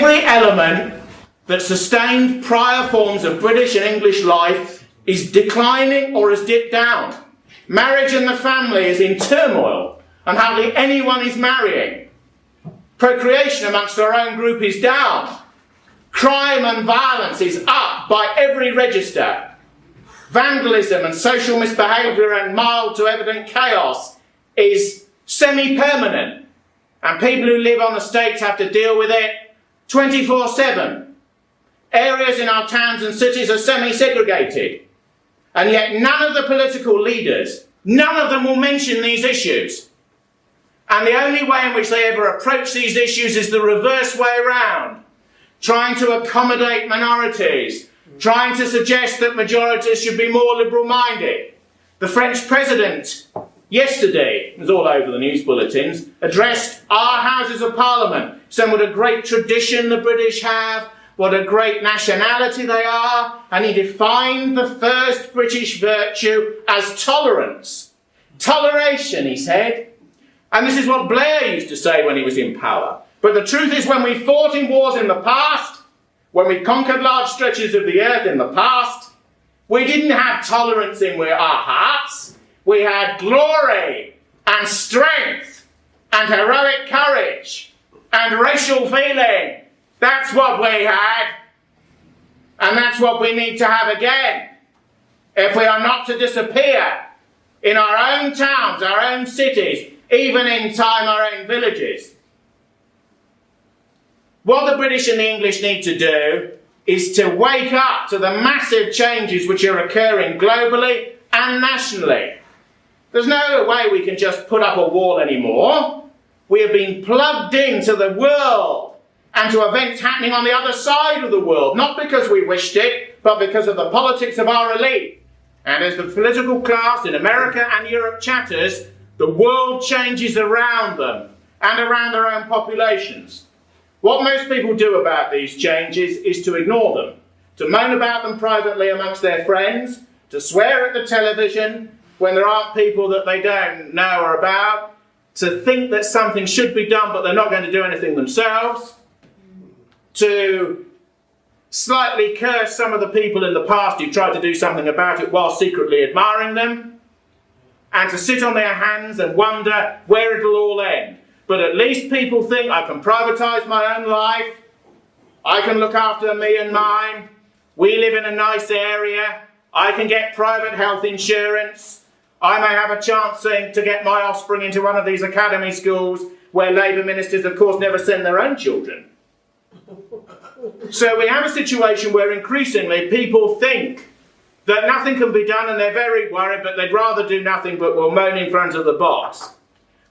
Every element that sustained prior forms of British and English life is declining or has dipped down. Marriage and the family is in turmoil, and hardly anyone is marrying. Procreation amongst our own group is down. Crime and violence is up by every register. Vandalism and social misbehaviour and mild to evident chaos is semi-permanent. And people who live on the estates have to deal with it 24/7. Areas in our towns and cities are semi-segregated. And yet none of the political leaders, none of them will mention these issues. And the only way in which they ever approach these issues is the reverse way around, trying to accommodate minorities, trying to suggest that majorities should be more liberal-minded. The French president, yesterday, it was all over the news bulletins, addressed our Houses of Parliament, saying what a great tradition the British have, what a great nationality they are, and he defined the first British virtue as tolerance. Toleration, he said. And this is what Blair used to say when he was in power. But the truth is, when we fought in wars in the past, when we conquered large stretches of the earth in the past, we didn't have tolerance in our hearts. We had glory and strength and heroic courage and racial feeling. That's what we had. And that's what we need to have again, if we are not to disappear in our own towns, our own cities, even in time our own villages. What the British and the English need to do is to wake up to the massive changes which are occurring globally and nationally. There's no way we can just put up a wall anymore. We have been plugged into the world and to events happening on the other side of the world, not because we wished it, but because of the politics of our elite. And as the political class in America and Europe chatters, the world changes around them and around their own populations. What most people do about these changes is to ignore them, to moan about them privately amongst their friends, to swear at the television when there aren't people that they don't know or about, to think that something should be done but they're not going to do anything themselves, to slightly curse some of the people in the past who tried to do something about it while secretly admiring them, and to sit on their hands and wonder where it'll all end. But at least people think, I can privatise my own life, I can look after me and mine, we live in a nice area, I can get private health insurance, I may have a chance to get my offspring into one of these academy schools where Labour ministers, of course, never send their own children. So we have a situation where increasingly people think that nothing can be done and they're very worried, but they'd rather do nothing but will moan in front of the boss.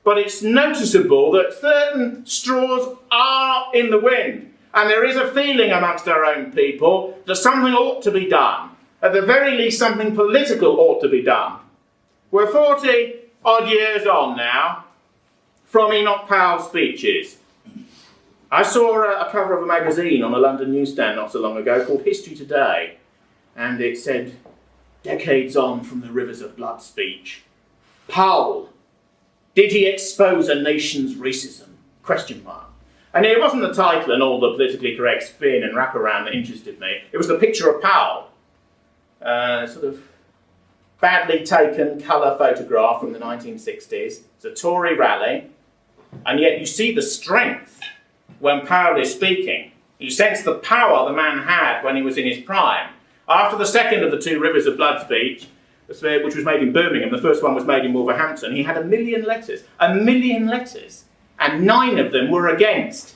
But it's noticeable that certain straws are in the wind, and there is a feeling amongst our own people that something ought to be done. At the very least, something political ought to be done. We're 40 odd years on now from Enoch Powell's speeches. I saw a cover of a magazine on a London newsstand not so long ago called History Today, and it said, "Decades on from the Rivers of Blood speech. Powell, did he expose a nation's racism? Question mark." And it wasn't the title and all the politically correct spin and wraparound that interested me. It was the picture of Powell. Sort of badly taken colour photograph from the 1960s. It's a Tory rally. And yet you see the strength when Powell is speaking. You sense the power the man had when he was in his prime. After the second of the two Rivers of Blood speech, which was made in Birmingham, the first one was made in Wolverhampton, he had 1 million letters. 1 million letters. And 9 of them were against.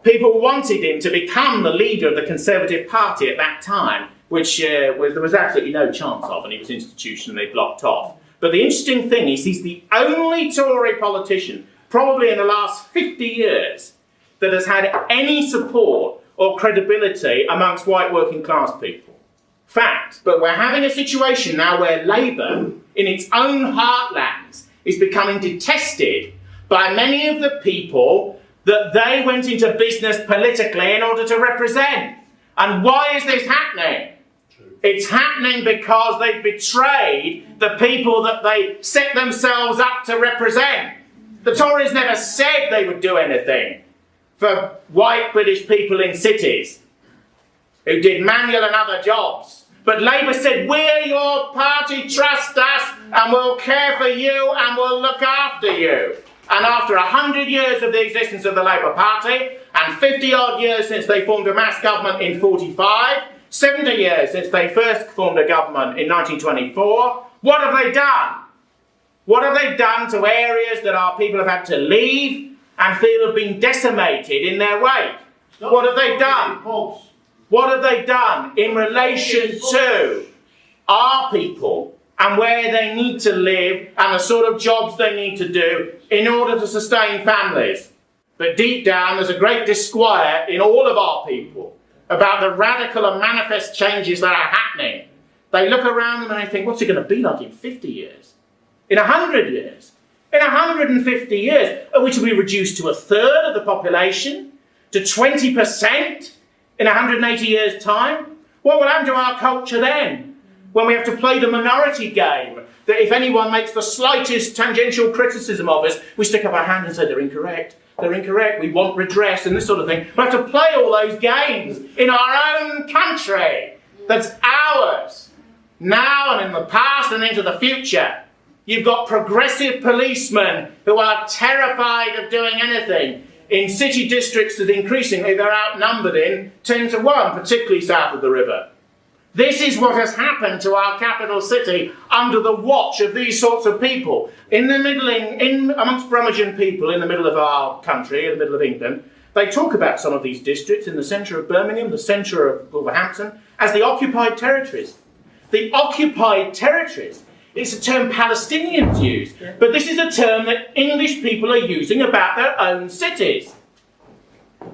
People wanted him to become the leader of the Conservative Party at that time, which there was absolutely no chance of, and he was institutionally blocked off. But the interesting thing is he's the only Tory politician, probably in the last 50 years, that has had any support or credibility amongst white working class people. Fact. But we're having a situation now where Labour, in its own heartlands, is becoming detested by many of the people that they went into business politically in order to represent. And why is this happening? It's happening because they've betrayed the people that they set themselves up to represent. The Tories never said they would do anything. for white British people in cities who did manual and other jobs. But Labour said, we're your party, trust us, and we'll care for you and we'll look after you. And after 100 years of the existence of the Labour Party, and 50 odd years since they formed a mass government in 45, 70 years since they first formed a government in 1924, what have they done? What have they done to areas that our people have had to leave and feel have been decimated in their wake? What have they done? What have they done in relation to our people and where they need to live and the sort of jobs they need to do in order to sustain families? But deep down, there's a great disquiet in all of our people about the radical and manifest changes that are happening. They look around them and they think, what's it going to be like in 50 years? In 100 years? In 150 years? Are we to be reduced to a third of the population? To 20%? In 180 years' time? What will happen to our culture then? When we have to play the minority game, that if anyone makes the slightest tangential criticism of us, we stick up our hand and say, they're incorrect, we want redress and this sort of thing. We have to play all those games in our own country that's ours, now and in the past and into the future. You've got progressive policemen who are terrified of doing anything in city districts that increasingly they're outnumbered in 10 to 1, particularly south of the river. This is what has happened to our capital city under the watch of these sorts of people. Amongst Brummagem people in the middle of our country, in the middle of England, they talk about some of these districts in the centre of Birmingham, the centre of Wolverhampton, as the occupied territories. The occupied territories. It's a term Palestinians use, but this is a term that English people are using about their own cities.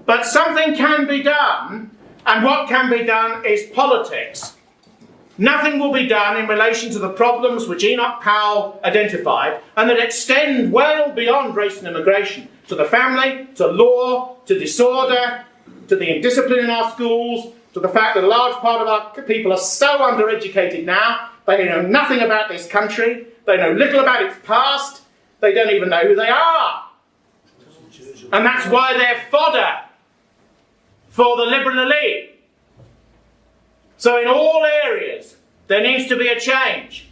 But something can be done, and what can be done is politics. Nothing will be done in relation to the problems which Enoch Powell identified, and that extend well beyond race and immigration, to the family, to law, to disorder, to the indiscipline in our schools, to the fact that a large part of our people are so undereducated now, they know nothing about this country, they know little about its past, they don't even know who they are. And that's why they're fodder for the liberal elite. So in all areas, there needs to be a change.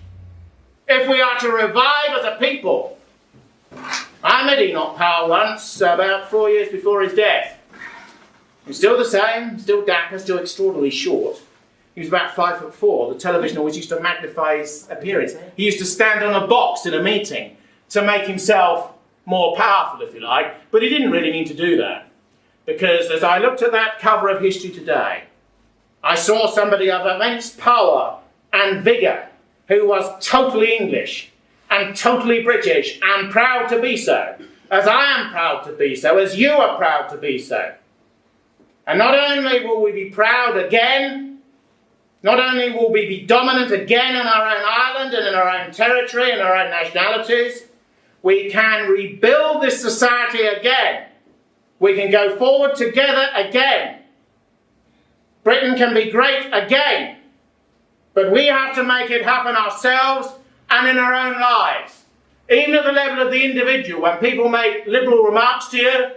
If we are to revive as a people. I met Enoch Powell once, about 4 years before his death. He's still the same, still dapper, still extraordinarily short. He was about 5'4". The television always used to magnify his appearance. He used to stand on a box in a meeting to make himself more powerful, if you like. But he didn't really need to do that. Because as I looked at that cover of History Today, I saw somebody of immense power and vigour who was totally English and totally British and proud to be so. As I am proud to be so, as you are proud to be so. And not only will we be proud again, not only will we be dominant again in our own island and in our own territory and our own nationalities, we can rebuild this society again. We can go forward together again. Britain can be great again. But we have to make it happen ourselves and in our own lives. Even at the level of the individual, when people make liberal remarks to you,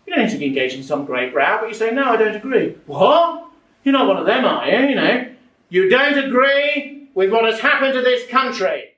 you don't need to engage in some great row, but you say, no, I don't agree. What? You're not one of them, are you? You don't agree with what has happened to this country.